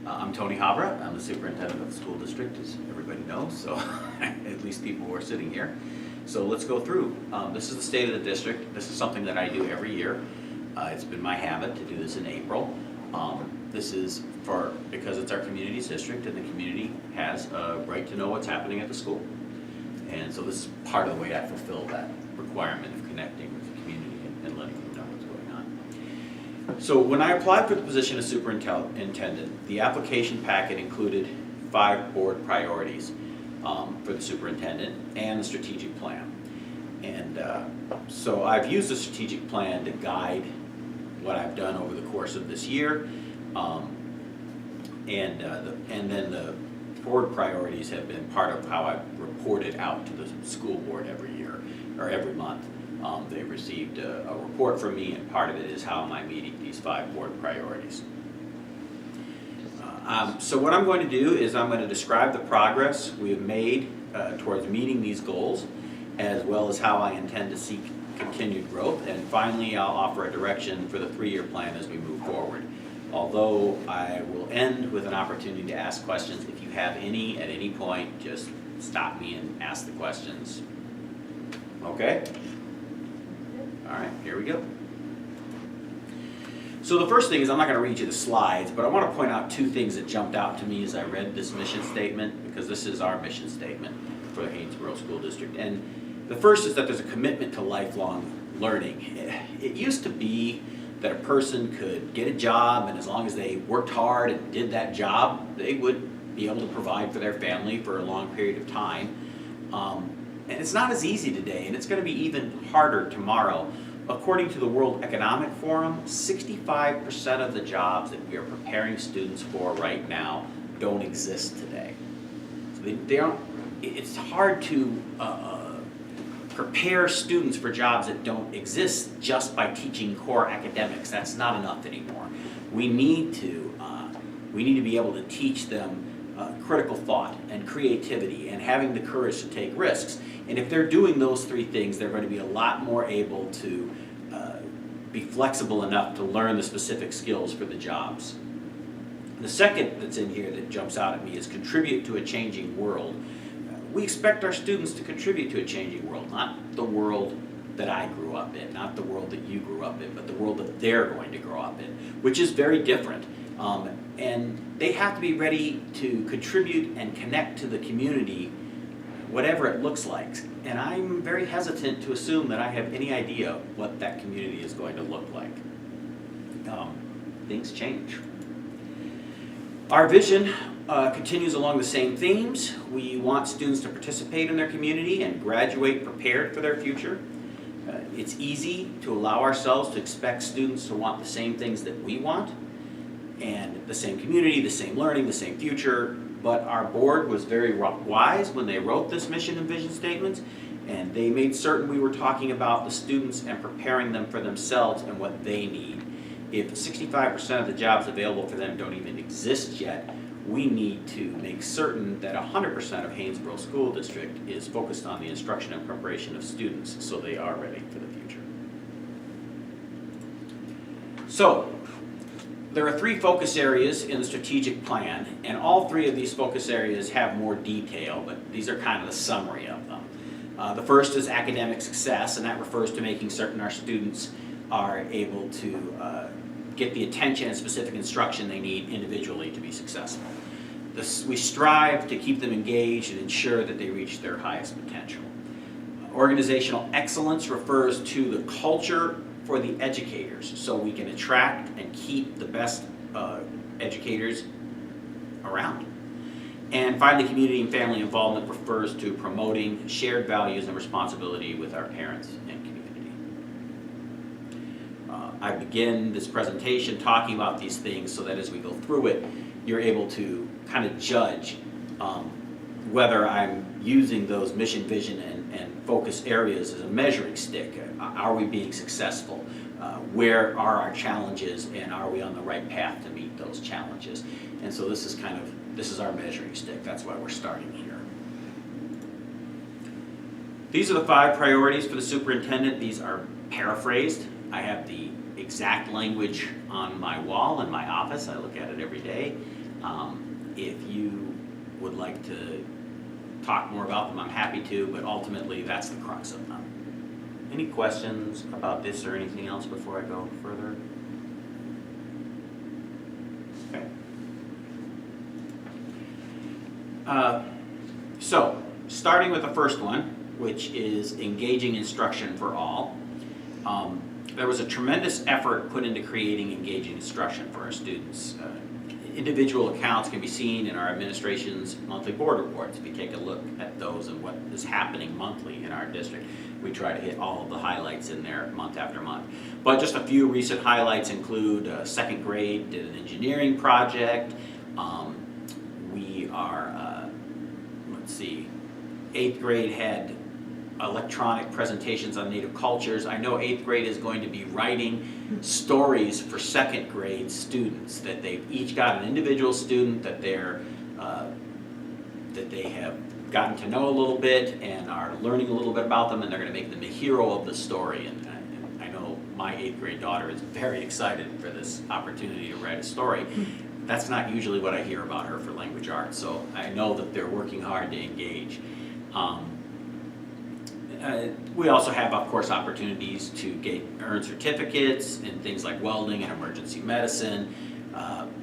I'm Tony Habra. I'm the superintendent of the school district, as everybody knows, so at least people who are sitting here. So let's go through. This is the state of the district. This is something that I do every year. It's been my habit to do this in April. This is because it's our community's district, and the community has a right to know what's happening at the school. And so this is part of the way I fulfill that requirement of connecting with the community and letting them know what's going on. So when I applied for the position of superintendent, the application packet included 5 board priorities for the superintendent and the strategic plan. And so I've used the strategic plan to guide what I've done over the course of this year. And then the board priorities have been part of how I've reported out to the school board every year, or every month. They've received a report from me, and part of it is how am I meeting these 5 board priorities. So what I'm going to do is I'm going to describe the progress we have made towards meeting these goals, as well as how I intend to seek continued growth, and finally I'll offer a direction for the 3-year plan as we move forward. Although I will end with an opportunity to ask questions. If you have any at any point, just stop me and ask the questions. Okay? All right, here we go. So the first thing is, I'm not going to read you the slides, but I want to point out 2 things that jumped out to me as I read this mission statement, because this is our mission statement for the Haines Borough School District. And the first is that there's a commitment to lifelong learning. It used to be that a person could get a job, and as long as they worked hard and did that job, they would be able to provide for their family for a long period of time. And it's not as easy today, and it's going to be even harder tomorrow. According to the World Economic Forum, 65% of the jobs that we are preparing students for right now don't exist today. So they don't. It's hard to prepare students for jobs that don't exist just by teaching core academics. That's not enough anymore. We need to be able to teach them critical thought and creativity and having the courage to take risks. And if they're doing those 3 things, they're going to be a lot more able to be flexible enough to learn the specific skills for the jobs. The second that's in here that jumps out at me is contribute to a changing world. We expect our students to contribute to a changing world, not the world that I grew up in, not the world that you grew up in, but the world that they're going to grow up in, which is very different. And they have to be ready to contribute and connect to the community, whatever it looks like. And I'm very hesitant to assume that I have any idea what that community is going to look like. Things change. Our vision continues along the same themes. We want students to participate in their community and graduate prepared for their future. It's easy to allow ourselves to expect students to want the same things that we want, and the same community, the same learning, the same future. But our board was very wise when they wrote this mission and vision statements, and they made certain we were talking about the students and preparing them for themselves and what they need. If 65% of the jobs available for them don't even exist yet, we need to make certain that 100% of Haines Borough School District is focused on the instruction and preparation of students so they are ready for the future. So, there are 3 focus areas in the strategic plan, and all 3 of these focus areas have more detail, but these are kind of the summary of them. The first is academic success, and that refers to making certain our students are able to get the attention and specific instruction they need individually to be successful. We strive to keep them engaged and ensure that they reach their highest potential. Organizational excellence refers to the culture for the educators, so we can attract and keep the best educators around. And finally, community and family involvement refers to promoting shared values and responsibility with our parents and community. I begin this presentation talking about these things so that as we go through it, you're able to kind of judge whether I'm using those mission, vision, and focus areas as a measuring stick. Are we being successful? Where are our challenges, and are we on the right path to meet those challenges? And so this is our measuring stick. That's why we're starting here. These are the 5 priorities for the superintendent. These are paraphrased. I have the exact language on my wall in my office. I look at it every day. If you would like to talk more about them, I'm happy to, but ultimately that's the crux of them. Any questions about this or anything else before I go further? Okay. So, starting with the first one, which is engaging instruction for all. There was a tremendous effort put into creating engaging instruction for our students. Individual accounts can be seen in our administration's monthly board reports. If you take a look at those and what is happening monthly in our district, we try to hit all of the highlights in there month after month. But just a few recent highlights include second grade did an engineering project. We are, let's see, 8th grade had electronic presentations on native cultures. I know 8th grade is going to be writing stories for 2nd grade students, that they've each got an individual student that they have gotten to know a little bit and are learning a little bit about them, and they're going to make them the hero of the story. And I know my 8th grade daughter is very excited for this opportunity to write a story. That's not usually what I hear about her for language arts, so I know that they're working hard to engage. We also have, of course, opportunities to earn certificates in things like welding and emergency medicine.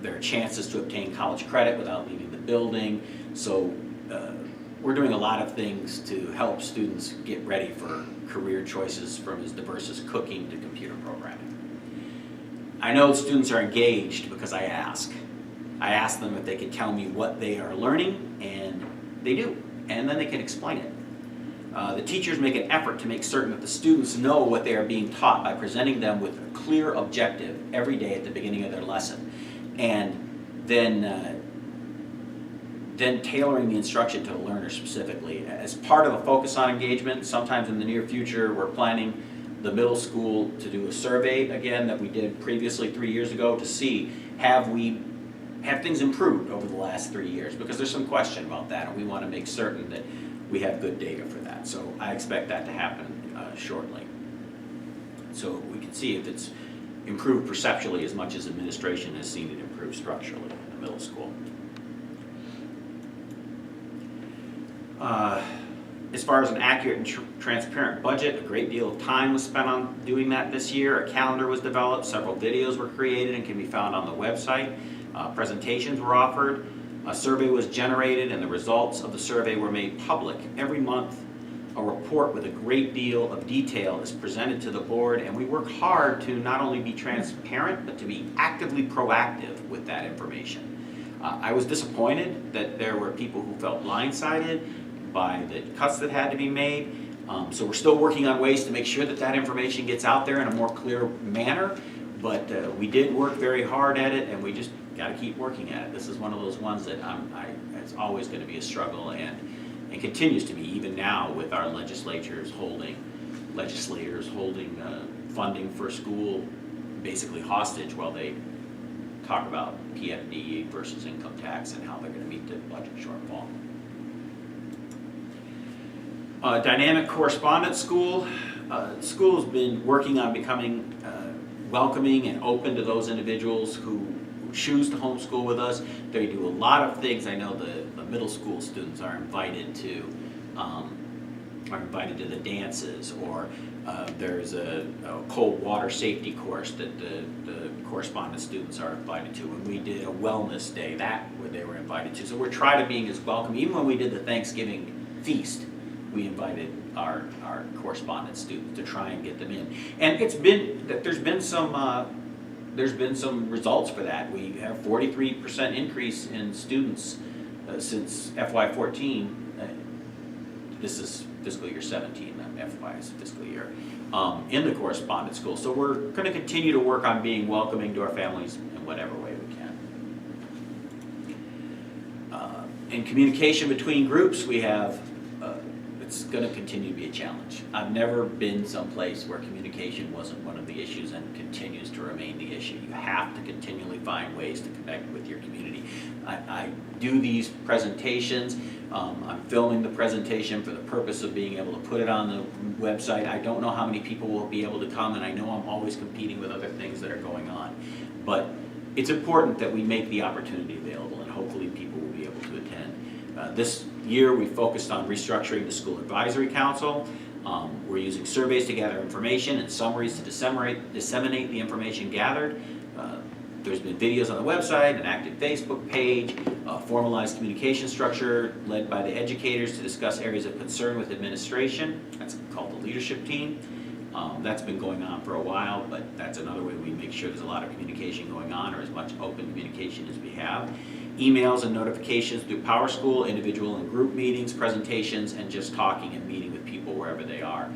There are chances to obtain college credit without leaving the building. So we're doing a lot of things to help students get ready for career choices, from as diverse as cooking to computer programming. I know students are engaged because I ask. I ask them if they can tell me what they are learning, and they do, and then they can explain it. The teachers make an effort to make certain that the students know what they are being taught by presenting them with a clear objective every day at the beginning of their lesson, and then tailoring the instruction to the learner specifically. As part of a focus on engagement, sometimes in the near future, we're planning the middle school to do a survey again that we did previously 3 years ago to see have things improved over the last 3 years, because there's some question about that, and we want to make certain that we have good data for that. So I expect that to happen shortly. So we can see if it's improved perceptually as much as administration has seen it improve structurally in the middle school. As far as an accurate and transparent budget, a great deal of time was spent on doing that this year. A calendar was developed, several videos were created and can be found on the website. Presentations were offered. A survey was generated, and the results of the survey were made public. Every month, a report with a great deal of detail is presented to the board, and we work hard to not only be transparent, but to be actively proactive with that information. I was disappointed that there were people who felt blindsided by the cuts that had to be made. So we're still working on ways to make sure that that information gets out there in a more clear manner, but we did work very hard at it, and we just got to keep working at it. This is one of those ones that it's always going to be a struggle, and continues to be, even now with our legislators holding funding for school basically hostage while they talk about PFD versus income tax and how they're going to meet the budget shortfall. Dynamic correspondence school. School has been working on becoming welcoming and open to those individuals who choose to homeschool with us. They do a lot of things. I know the middle school students are invited to the dances, or there's a cold water safety course that the correspondence students are invited to. And we did a wellness day where they were invited to. So we're trying to be as welcome. Even when we did the Thanksgiving feast, we invited our correspondence students to try and get them in. And there's been some results for that. We have 43% increase in students since FY14. This is fiscal year 17, not FY's fiscal year, in the correspondence school. So we're going to continue to work on being welcoming to our families in whatever way we can. In communication between groups, we have it's going to continue to be a challenge. I've never been someplace where communication wasn't one of the issues, and continues to remain the issue. You have to continually find ways to connect with your community. I do these presentations. I'm filming the presentation for the purpose of being able to put it on the website. I don't know how many people will be able to come, and I know I'm always competing with other things that are going on. But it's important that we make the opportunity available, and hopefully people will be able to attend. This year we focused on restructuring the school advisory council. We're using surveys to gather information and summaries to disseminate the information gathered. There's been videos on the website, an active Facebook page, a formalized communication structure led by the educators to discuss areas of concern with administration. That's called the leadership team. That's been going on for a while, but that's another way we make sure there's a lot of communication going on, or as much open communication as we have. Emails and notifications through PowerSchool, individual and group meetings, presentations, and just talking and meeting with people wherever they are.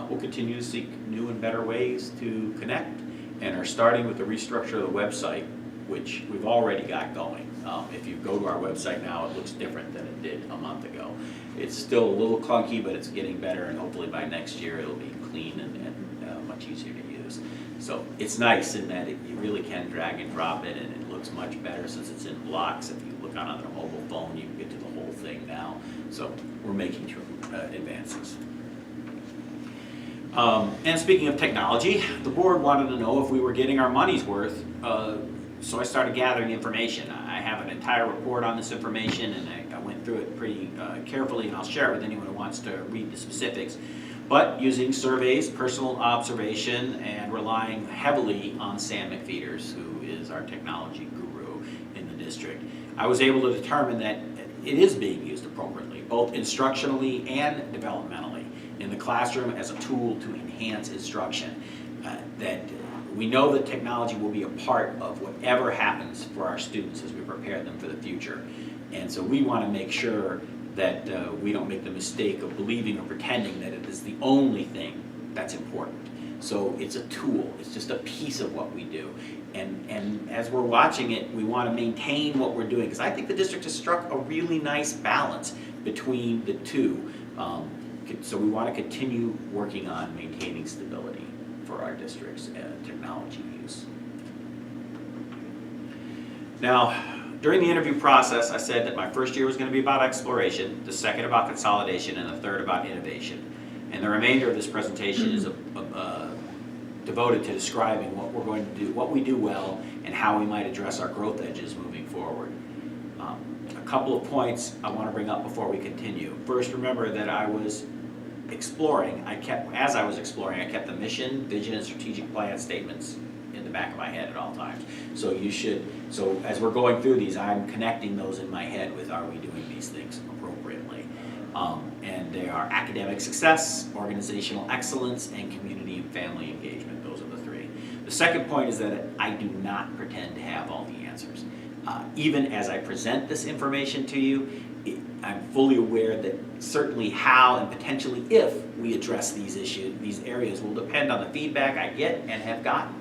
We'll continue to seek new and better ways to connect, and are starting with the restructure of the website, which we've already got going. If you go to our website now, it looks different than it did a month ago. It's still a little clunky, but it's getting better, and hopefully by next year it'll be clean and much easier to use. So it's nice in that you really can drag and drop it, and it looks much better since it's in blocks. If you look on a mobile phone, you can get to the whole thing now. So we're making advances. And speaking of technology, the board wanted to know if we were getting our money's worth, so I started gathering information. I have an entire report on this information, and I went through it pretty carefully, and I'll share it with anyone who wants to read the specifics. But using surveys, personal observation, and relying heavily on Sam McFeeters, who is our technology guru in the district, I was able to determine that it is being used appropriately, both instructionally and developmentally, in the classroom as a tool to enhance instruction. That we know that technology will be a part of whatever happens for our students as we prepare them for the future. And so we want to make sure that we don't make the mistake of believing or pretending that it is the only thing that's important. So it's a tool, it's just a piece of what we do. And as we're watching it, we want to maintain what we're doing, because I think the district has struck a really nice balance between the two. So we want to continue working on maintaining stability for our district's technology use. Now, during the interview process, I said that my first year was going to be about exploration, the second about consolidation, and the third about innovation. And the remainder of this presentation is devoted to describing what we're going to do, what we do well, and how we might address our growth edges moving forward. A couple of points I want to bring up before we continue. First, remember that I was exploring. As I was exploring, I kept the mission, vision, and strategic plan statements in the back of my head at all times. So as we're going through these, I'm connecting those in my head with, are we doing these things appropriately? And they are academic success, organizational excellence, and community and family engagement. Those are the three. The second point is that I do not pretend to have all the answers. Even as I present this information to you, I'm fully aware that certainly how and potentially if we address these issues, these areas, will depend on the feedback I get and have gotten.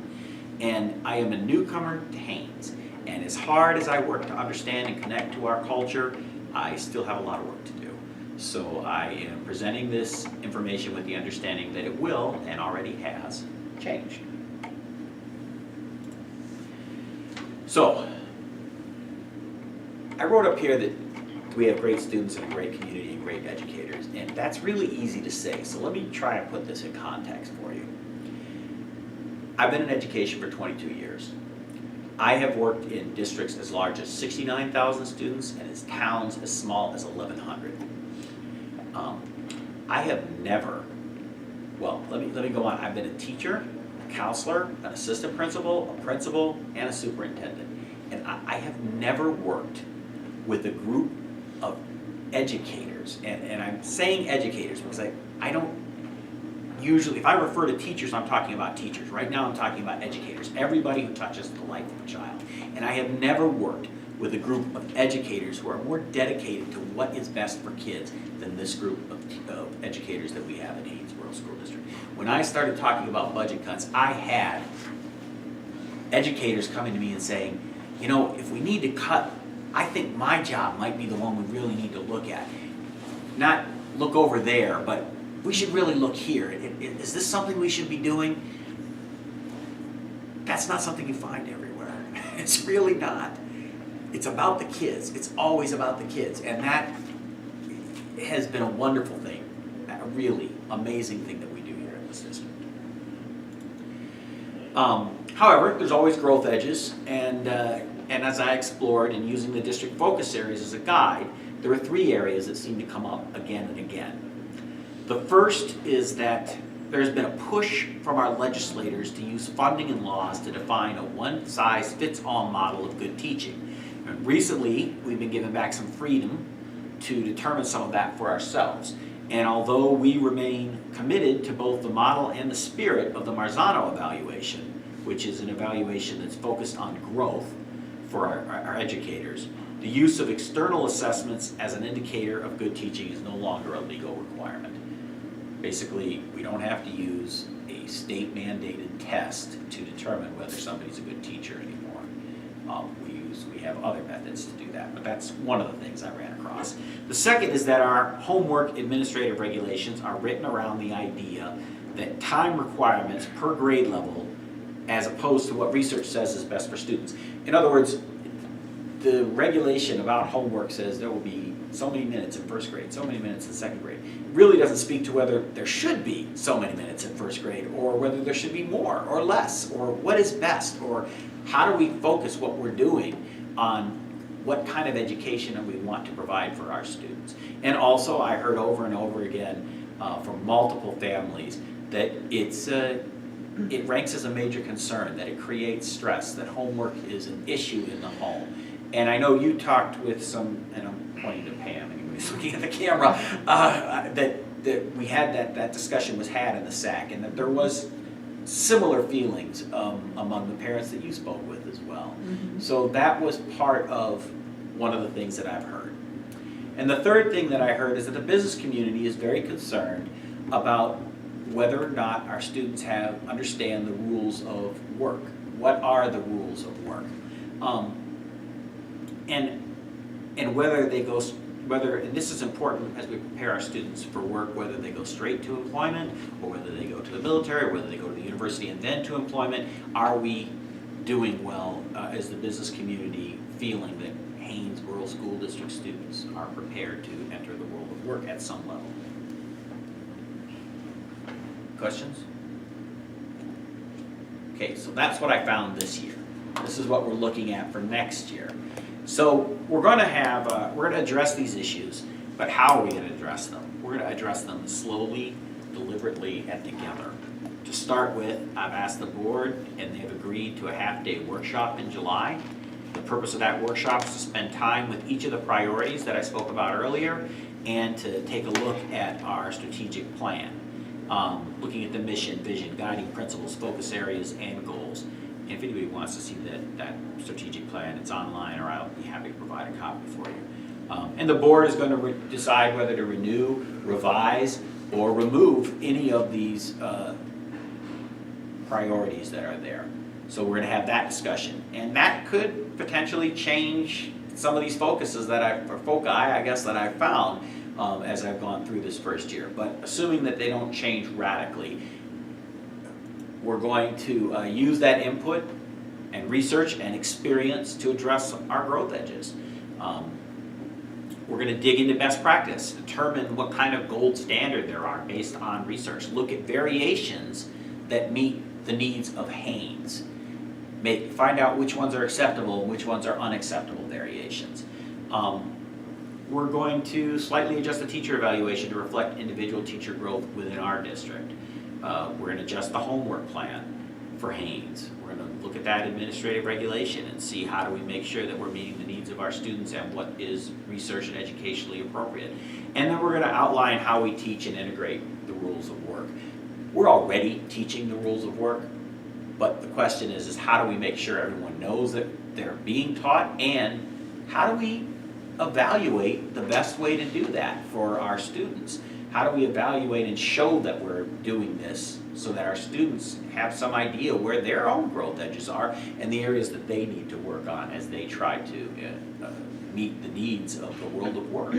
And I am a newcomer to Haines, and as hard as I work to understand and connect to our culture, I still have a lot of work to do. So I am presenting this information with the understanding that it will, and already has, changed. So, I wrote up here that we have great students and a great community and great educators, and that's really easy to say, so let me try and put this in context for you. I've been in education for 22 years. I have worked in districts as large as 69,000 students and as towns as small as 1,100. I have never, well, let me go on. I've been a teacher, a counselor, an assistant principal, a principal, and a superintendent. And I have never worked with a group of educators, and I'm saying educators because I don't usually, if I refer to teachers, I'm talking about teachers. Right now I'm talking about educators, everybody who touches the life of a child. And I have never worked with a group of educators who are more dedicated to what is best for kids than this group of educators that we have in Haines Borough School District. When I started talking about budget cuts, I had educators coming to me and saying, you know, if we need to cut, I think my job might be the one we really need to look at. Not look over there, but we should really look here. Is this something we should be doing? That's not something you find everywhere. It's really not. It's about the kids. It's always about the kids. And that has been a wonderful thing, a really amazing thing that we do here in this district. However, there's always growth edges, and as I explored and using the district focus areas as a guide, there are 3 areas that seem to come up again and again. The first is that there's been a push from our legislators to use funding and laws to define a one-size-fits-all model of good teaching. And recently, we've been given back some freedom to determine some of that for ourselves. And although we remain committed to both the model and the spirit of the Marzano evaluation, which is an evaluation that's focused on growth for our educators, the use of external assessments as an indicator of good teaching is no longer a legal requirement. Basically, we don't have to use a state-mandated test to determine whether somebody's a good teacher anymore. We have other methods to do that, but that's one of the things I ran across. The second is that our homework administrative regulations are written around the idea that time requirements per grade level as opposed to what research says is best for students. In other words, the regulation about homework says there will be so many minutes in first grade, so many minutes in second grade. It really doesn't speak to whether there should be so many minutes in first grade or whether there should be more or less or what is best or how do we focus what we're doing on what kind of education we want to provide for our students. And also I heard over and over again from multiple families that it ranks as a major concern, that it creates stress, that homework is an issue in the home. And I know you talked with some, and I'm pointing to Pam, anybody's looking at the camera, that we had that discussion was had in the SAC, and that there was similar feelings among the parents that you spoke with as well. Mm-hmm. So that was part of one of the things that I've heard. And the third thing that I heard is that the business community is very concerned about whether or not our students understand the rules of work. What are the rules of work? And whether they go, and this is important as we prepare our students for work, whether they go straight to employment or whether they go to the military or whether they go to the university and then to employment, are we doing well as the business community feeling that Haines Borough School District students are prepared to enter the world of work at some level? Questions? Okay, so that's what I found this year. This is what we're looking at for next year. So we're going to address these issues, but how are we going to address them? We're going to address them slowly, deliberately, and together. To start with, I've asked the board, and they've agreed to a half-day workshop in July. The purpose of that workshop is to spend time with each of the priorities that I spoke about earlier, and to take a look at our strategic plan, looking at the mission, vision, guiding principles, focus areas, and goals. If anybody wants to see that strategic plan, it's online, or I'll be happy to provide a copy for you. And the board is going to decide whether to renew, revise, or remove any of these priorities that are there. So we're going to have that discussion. And that could potentially change some of these focuses that I found as I've gone through this first year. But assuming that they don't change radically, we're going to use that input and research and experience to address our growth edges. We're going to dig into best practice, determine what kind of gold standard there are based on research, look at variations that meet the needs of Haines, find out which ones are acceptable and which ones are unacceptable variations. We're going to slightly adjust the teacher evaluation to reflect individual teacher growth within our district. We're going to adjust the homework plan for Haines. We're going to look at that administrative regulation and see how do we make sure that we're meeting the needs of our students and what is research and educationally appropriate. And then we're going to outline how we teach and integrate the rules of work. We're already teaching the rules of work, but the question is how do we make sure everyone knows that they're being taught, and how do we evaluate the best way to do that for our students? How do we evaluate and show that we're doing this so that our students have some idea where their own growth edges are and the areas that they need to work on as they try to meet the needs of the world of work?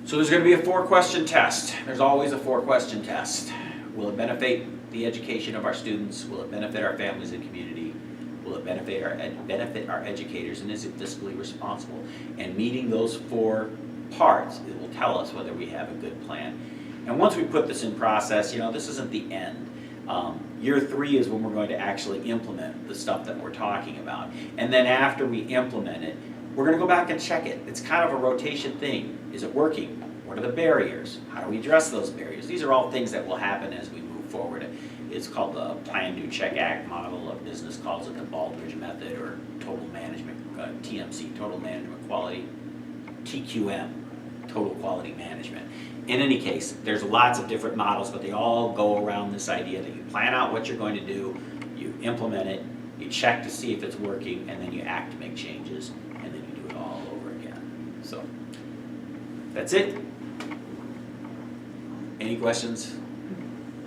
So there's going to be a 4-question test. There's always a 4-question test. Will it benefit the education of our students? Will it benefit our families and community? Will it benefit our educators? And is it fiscally responsible? And meeting those 4 parts, it will tell us whether we have a good plan. And once we put this in process, this isn't the end. Year 3 is when we're going to actually implement the stuff that we're talking about. And then after we implement it, we're going to go back and check it. It's kind of a rotation thing. Is it working? What are the barriers? How do we address those barriers? These are all things that will happen as we move forward. It's called the Plan, Do, Check, Act model. A business calls it the Baldrige method, or total management, TMC, total management quality, TQM, total quality management. In any case, there's lots of different models, but they all go around this idea that you plan out what you're going to do, you implement it, you check to see if it's working, and then you act to make changes, and then you do it all over again. So, that's it. Any questions?